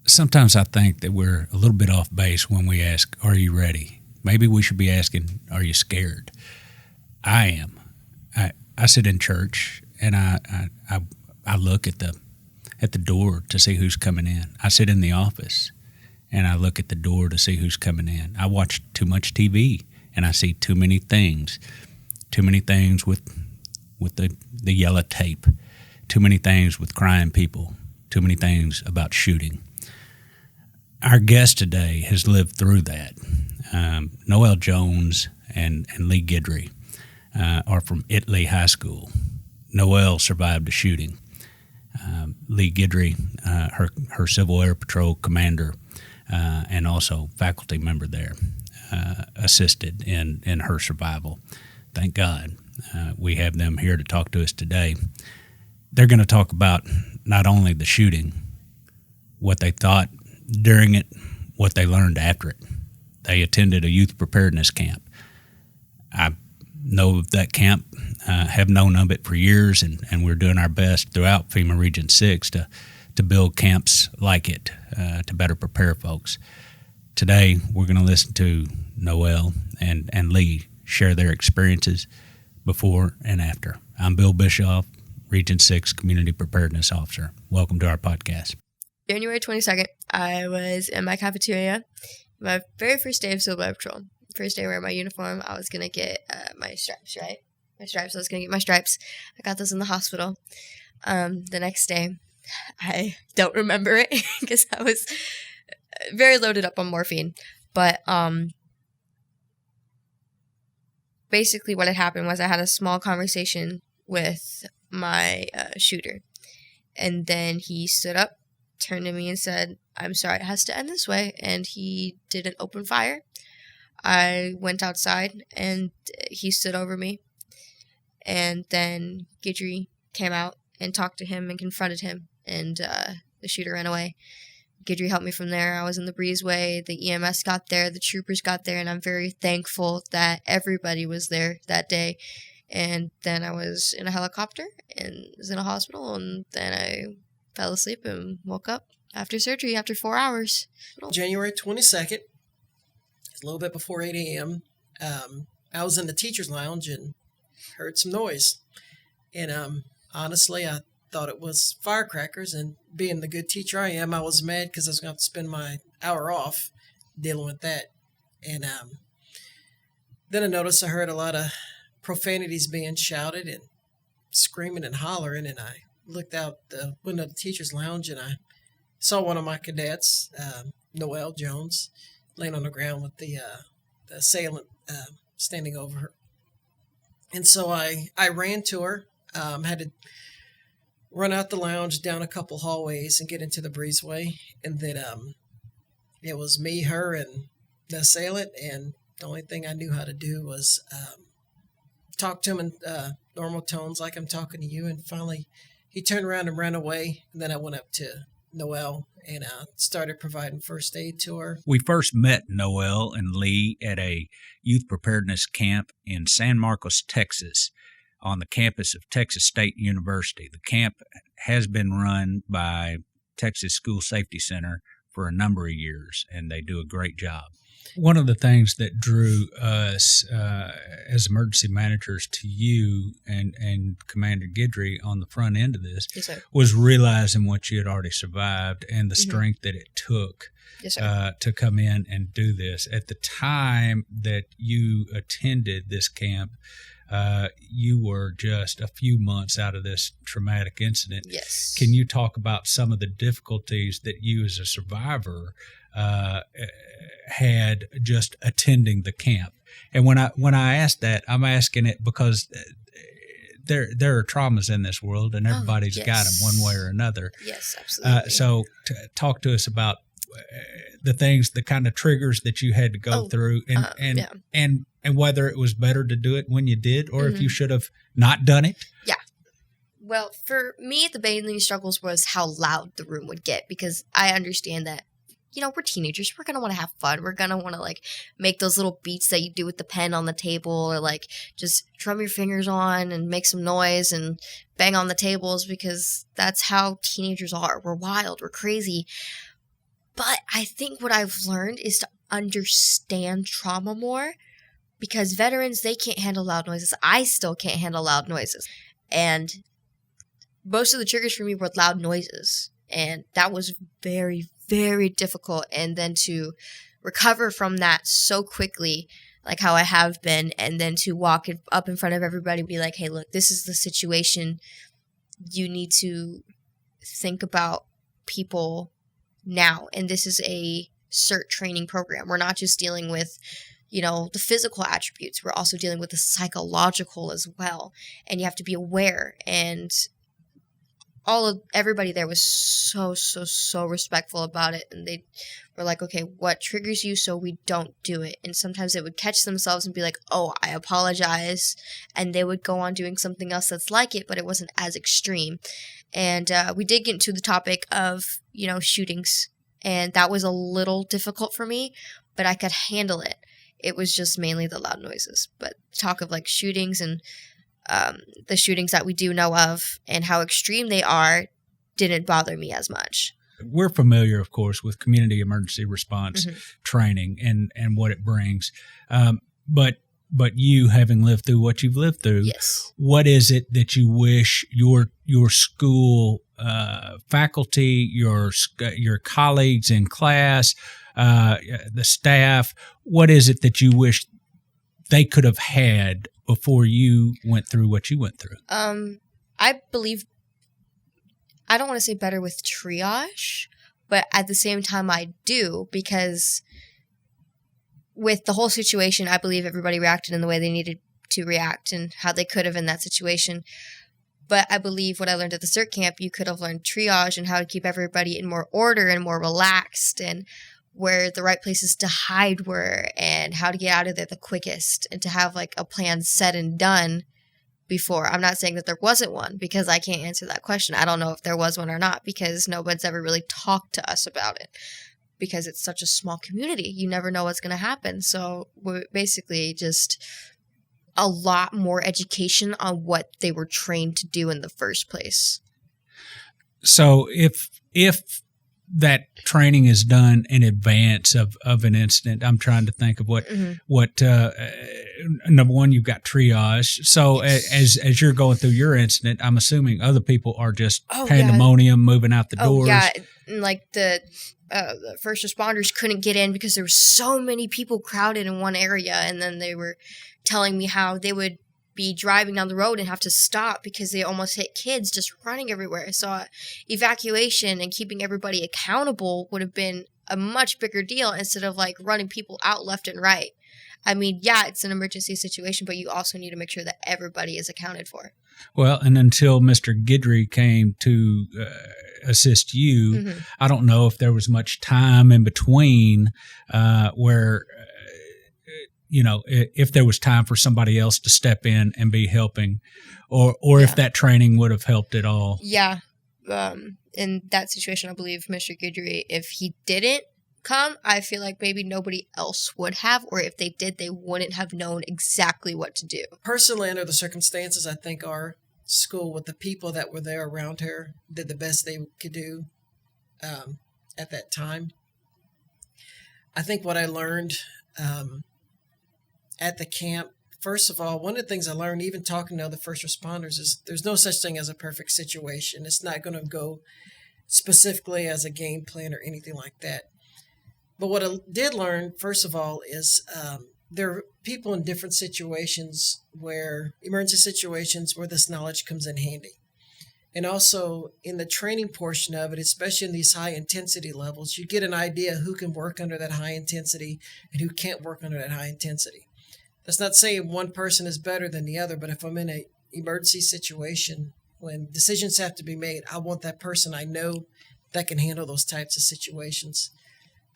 Sometimes I think that we're a little bit off base when we ask, "Are you ready?" Maybe we should be asking, "Are you scared?" I am. I sit in church and I look at the door to see who's coming in. I sit in the office and I look at the door to see who's coming in. I watch too much TV and I see too many things with the yellow tape, too many things with crying people, too many things about shooting. Our guest today has lived through that. Noelle Jones and Lee Guidry are from Italy High School. Noelle survived a shooting. Lee Guidry, her Civil Air Patrol commander, and also faculty member there, assisted in her survival. Thank God. We have them here to talk to us today. They're going to talk about not only the shooting, what they thought during it, what they learned after it. They attended a youth preparedness camp. I know of that camp, have known of it for years, and we're doing our best throughout FEMA Region 6 to build camps like it to better prepare folks. Today, we're going to listen to Noelle and Lee share their experiences before and after. I'm Bill Bischoff, Region 6 Community Preparedness Officer. Welcome to our podcast. January 22nd, I was in my cafeteria, my very first day of Civil Air Patrol. First day wearing my uniform, I was going to get my stripes, right? I was going to get my stripes. I got those in the hospital. The next day, I don't remember it because I was very loaded up on morphine. But basically what had happened was I had a small conversation with my shooter. And then he stood up, turned to me and said, "I'm sorry, it has to end this way." And he did an open fire. I went outside and he stood over me. And then Guidry came out and talked to him and confronted him. And the shooter ran away. Guidry helped me from there. I was in the breezeway. The EMS got there. The troopers got there. And I'm very thankful that everybody was there that day. And then I was in a helicopter and was in a hospital. And then I fell asleep and woke up after surgery after 4 hours. January 22nd, a little bit before 8 a.m., I was in the teacher's lounge and heard some noise. And honestly, I thought it was firecrackers. And being the good teacher I am, I was mad because I was going to have to spend my hour off dealing with that. And then I noticed I heard a lot of profanities being shouted and screaming and hollering. And I looked out the window of the teacher's lounge and I saw one of my cadets, Noelle Jones, laying on the ground with the assailant standing over her. And so I ran to her, had to run out the lounge, down a couple hallways and get into the breezeway. And then it was me, her, and the assailant. And the only thing I knew how to do was talk to him in normal tones like I'm talking to you. And finally, he turned around and ran away. And then I went up to Noelle and started providing first aid to her. We first met Noelle and Lee at a youth preparedness camp in San Marcos, Texas, on the campus of Texas State University. The camp has been run by Texas School Safety Center for a number of years, and they do a great job. One of the things that drew us as emergency managers to you and Commander Guidry on the front end of this was realizing what you had already survived and the strength that it took to come in and do this. At the time that you attended this camp, you were just a few months out of this traumatic incident. Yes. Can you talk about some of the difficulties that you as a survivor had just attending the camp? And when I ask that, I'm asking it because there are traumas in this world, and everybody's got them one way or another. Yes, absolutely. So talk to us about the things, the kind of triggers that you had to go through, and whether it was better to do it when you did, or if you should have not done it. Yeah. Well, for me, the main struggles was how loud the room would get, because I understand that, we're teenagers. We're going to want to have fun. We're going to want to, make those little beats that you do with the pen on the table, or, just drum your fingers on and make some noise and bang on the tables, because that's how teenagers are. We're wild. We're crazy. But I think what I've learned is to understand trauma more, because veterans, they can't handle loud noises. I still can't handle loud noises. And most of the triggers for me were loud noises. And that was very, very difficult. And then to recover from that so quickly, like how I have been, and then to walk up in front of everybody and be like, hey, look, this is the situation. You need to think about people now. And this is a CERT training program. We're not just dealing with, the physical attributes. We're also dealing with the psychological as well. And you have to be aware. And everybody there was so respectful about it. And they were like, okay, what triggers you so we don't do it? And sometimes they would catch themselves and be like, oh, I apologize. And they would go on doing something else that's like it, but it wasn't as extreme. And we did get into the topic of, shootings. And that was a little difficult for me, but I could handle it. It was just mainly the loud noises. But talk of like shootings and the shootings that we do know of and how extreme they are didn't bother me as much. We're familiar, of course, with community emergency response training and what it brings. But you, having lived through what you've lived through, yes. What is it that you wish your school faculty, your colleagues in class, the staff, what is it that you wish they could have had before you went through what you went through? I believe, I don't want to say better with triage, but at the same time I do, because with the whole situation, I believe everybody reacted in the way they needed to react and how they could have in that situation. But I believe what I learned at the CERT camp, you could have learned triage and how to keep everybody in more order and more relaxed, and where the right places to hide were and how to get out of there the quickest, and to have like a plan set and done before. I'm not saying that there wasn't one, because I can't answer that question. I don't know if there was one or not, because nobody's ever really talked to us about it, because it's such a small community. You never know what's going to happen. So we're basically just a lot more education on what they were trained to do in the first place. So if that training is done in advance of an incident, I'm trying to think of what number one, you've got triage. So Yes. as you're going through your incident, I'm assuming other people are just pandemonium, moving out the doors. Yeah, and like the first responders couldn't get in because there were so many people crowded in one area, and then they were telling me how they would be driving down the road and have to stop because they almost hit kids just running everywhere. So evacuation and keeping everybody accountable would have been a much bigger deal, instead of like running people out left and right. I mean, yeah, it's an emergency situation, but you also need to make sure that everybody is accounted for. Well, and until Mr. Guidry came to assist you, I don't know if there was much time in between where if there was time for somebody else to step in and be helping, or if that training would have helped at all. Yeah. In that situation, I believe Mr. Guidry, if he didn't come, I feel like maybe nobody else would have, or if they did, they wouldn't have known exactly what to do. Personally, under the circumstances, I think our school, with the people that were there around her, did the best they could do at that time. I think what I learned at the camp, first of all, one of the things I learned, even talking to other first responders, is there's no such thing as a perfect situation. It's not going to go specifically as a game plan or anything like that. But what I did learn, first of all, is there are people in different situations, emergency situations, where this knowledge comes in handy. And also in the training portion of it, especially in these high intensity levels, you get an idea who can work under that high intensity and who can't work under that high intensity. That's not saying one person is better than the other, but if I'm in an emergency situation, when decisions have to be made, I want that person I know that can handle those types of situations.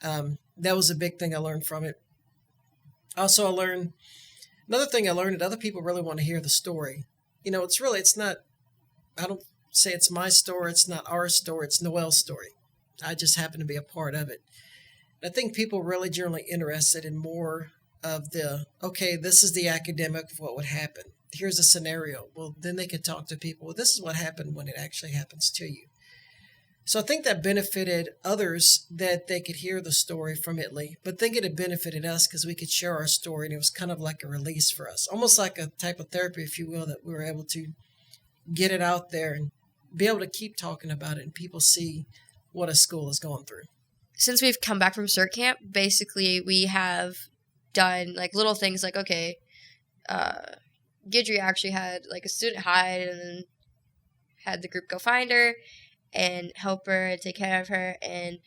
That was a big thing I learned from it. Also, another thing I learned that other people really want to hear the story. It's not, I don't say it's my story, it's not our story, it's Noelle's story. I just happen to be a part of it. I think people really generally interested in more of this is the academic of what would happen. Here's a scenario. Well, then they could talk to people. Well, this is what happened when it actually happens to you. So I think that benefited others that they could hear the story from Italy, but I think it had benefited us because we could share our story, and it was kind of like a release for us, almost like a type of therapy, if you will, that we were able to get it out there and be able to keep talking about it, and people see what a school is going through. Since we've come back from CERT camp, basically we have done like little things like, okay, Guidry actually had like a student hide and then had the group go find her and help her and take care of her. And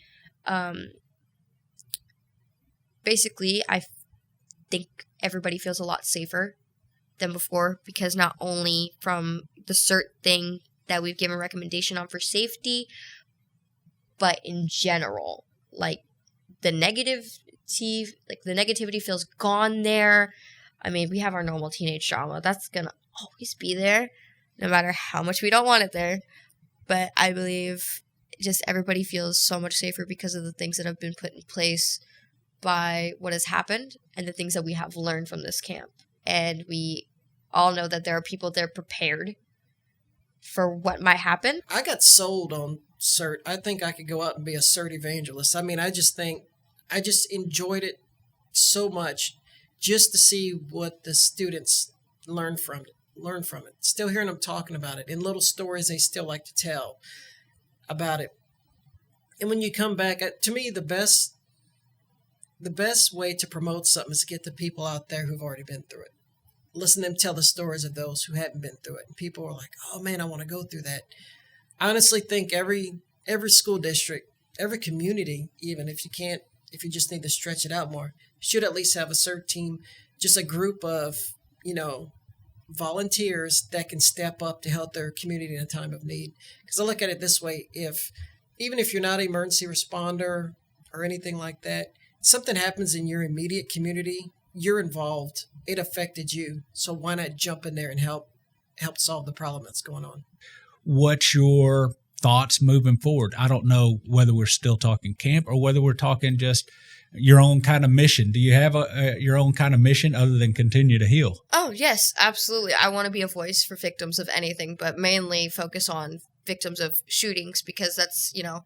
basically, I think everybody feels a lot safer than before because not only from the CERT thing that we've given recommendation on for safety, but in general, like the negativity feels gone there. I mean, we have our normal teenage drama. That's going to always be there, no matter how much we don't want it there. But I believe just everybody feels so much safer because of the things that have been put in place by what has happened and the things that we have learned from this camp. And we all know that there are people there prepared for what might happen. I got sold on CERT. I think I could go out and be a CERT evangelist. I mean, I just enjoyed it so much just to see what the students learn from it. Still hearing them talking about it in little stories they still like to tell about it. And when you come back, to me, the best way to promote something is to get the people out there who've already been through it. Listen to them tell the stories of those who haven't been through it. And people are like, oh man, I want to go through that. I honestly think every school district, every community, even if you just need to stretch it out more, should at least have a CERT team, just a group of, volunteers that can step up to help their community in a time of need. Because I look at it this way, even if you're not an emergency responder or anything like that, something happens in your immediate community, you're involved. It affected you. So why not jump in there and help solve the problem that's going on? What's your thoughts moving forward? I don't know whether we're still talking camp or whether we're talking just your own kind of mission. Do you have your own kind of mission other than continue to heal? Oh, yes, absolutely. I want to be a voice for victims of anything, but mainly focus on victims of shootings because that's, I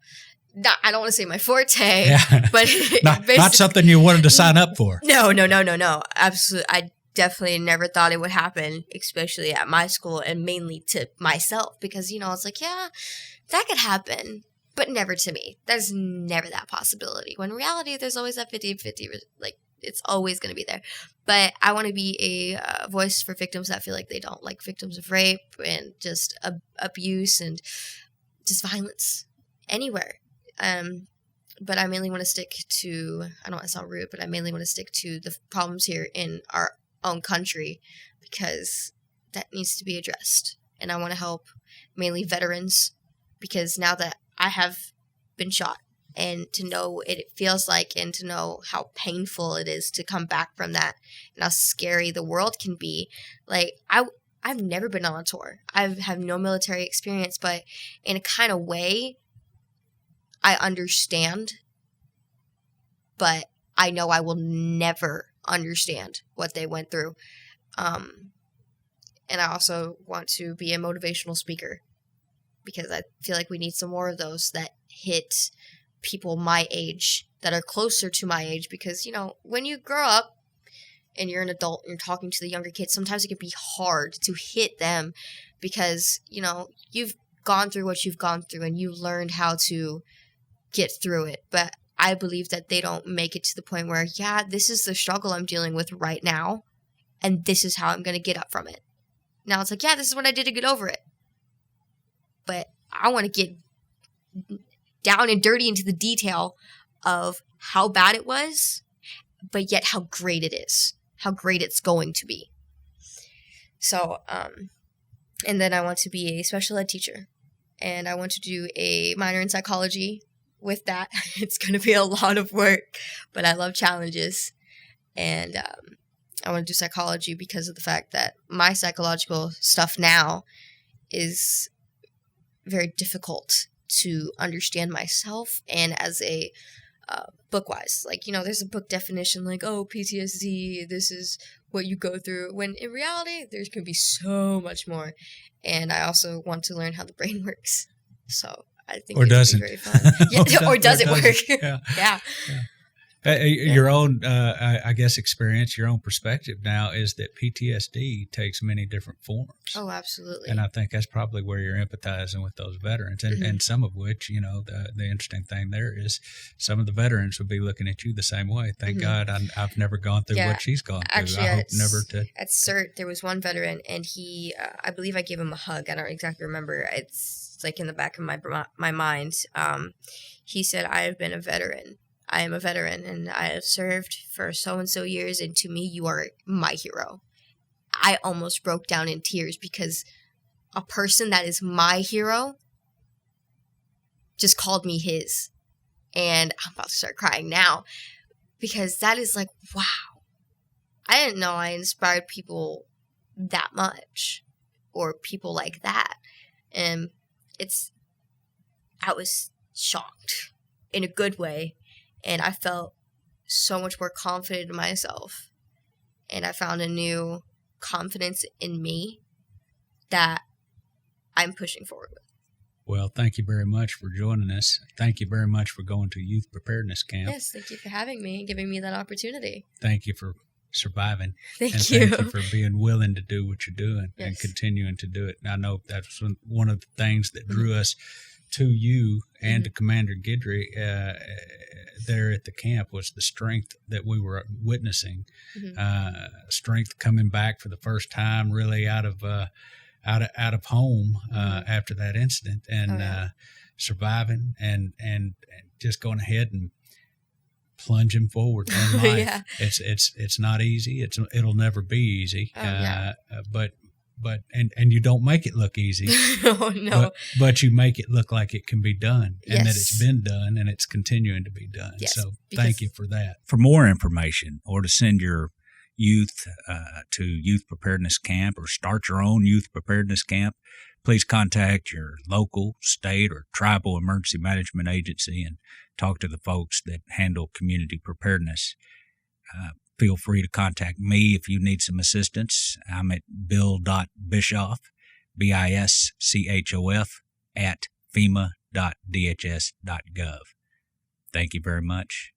don't want to say my forte, yeah. but not something you wanted to sign up for. No. Absolutely. I definitely never thought it would happen, especially at my school and mainly to myself because, it's like, yeah, that could happen. But never to me. There's never that possibility. When in reality, there's always that 50-50. Like, it's always going to be there. But I want to be a voice for victims that feel like they don't, like victims of rape and just abuse and just violence anywhere. But I mainly want to stick to, I don't want to sound rude, but I mainly want to stick to the problems here in our own country because that needs to be addressed. And I want to help mainly veterans because now that I have been shot and to know what it feels like and to know how painful it is to come back from that and how scary the world can be. Like, I've never been on a tour. I have no military experience, but in a kind of way, I understand, but I know I will never understand what they went through. And I also want to be a motivational speaker. Because I feel like we need some more of those that hit people my age, that are closer to my age. Because, when you grow up and you're an adult and you're talking to the younger kids, sometimes it can be hard to hit them because, you've gone through what you've gone through and you learned how to get through it. But I believe that they don't make it to the point where, yeah, this is the struggle I'm dealing with right now, and this is how I'm going to get up from it. Now it's like, yeah, this is what I did to get over it. But I want to get down and dirty into the detail of how bad it was, but yet how great it is, how great it's going to be. So, and then I want to be a special ed teacher, and I want to do a minor in psychology with that. It's going to be a lot of work, but I love challenges, and I want to do psychology because of the fact that my psychological stuff now is very difficult to understand myself and as a book-wise. Like, there's a book definition like, oh, PTSD, this is what you go through. When in reality, there can be so much more. And I also want to learn how the brain works. So I think Or it doesn't. would be very fun. Yeah, or does it work? Yeah. Yeah. Your own, I guess, experience, your own perspective now is that PTSD takes many different forms. Oh, absolutely. And I think that's probably where you're empathizing with those veterans, and some of which, the interesting thing there is some of the veterans would be looking at you the same way. Thank God I've never gone through what she's gone through. Actually, I hope never to. At CERT, there was one veteran, and he, I believe I gave him a hug. I don't exactly remember. It's like in the back of my mind. He said, "I have been a veteran. I am a veteran, and I have served for so-and-so years, and to me, you are my hero." I almost broke down in tears because a person that is my hero just called me his. And I'm about to start crying now because that is like, wow. I didn't know I inspired people that much or people like that. And I was shocked in a good way. And I felt so much more confident in myself. And I found a new confidence in me that I'm pushing forward with. Well, thank you very much for joining us. Thank you very much for going to Youth Preparedness Camp. Yes, thank you for having me and giving me that opportunity. Thank you for surviving. Thank and you. Thank you for being willing to do what you're doing Yes. and continuing to do it. And I know that's one of the things that drew us to you and to Commander Guidry there at the camp was the strength that we were witnessing, strength coming back for the first time, really out of home after that incident, and surviving and just going ahead and plunging forward in life. Yeah. It's not easy. It'll never be easy. But you don't make it look easy. Oh, no. But you make it look like it can be done, and that Yes. it's been done, and it's continuing to be done. Yes, So because- thank you for that. For more information or to send your youth to Youth Preparedness Camp or start your own Youth Preparedness Camp, please contact your local, state, or tribal emergency management agency and talk to the folks that handle community preparedness. Feel free to contact me if you need some assistance. I'm at bill.bischoff, BISCHOF, @FEMA.DHS.gov. Thank you very much.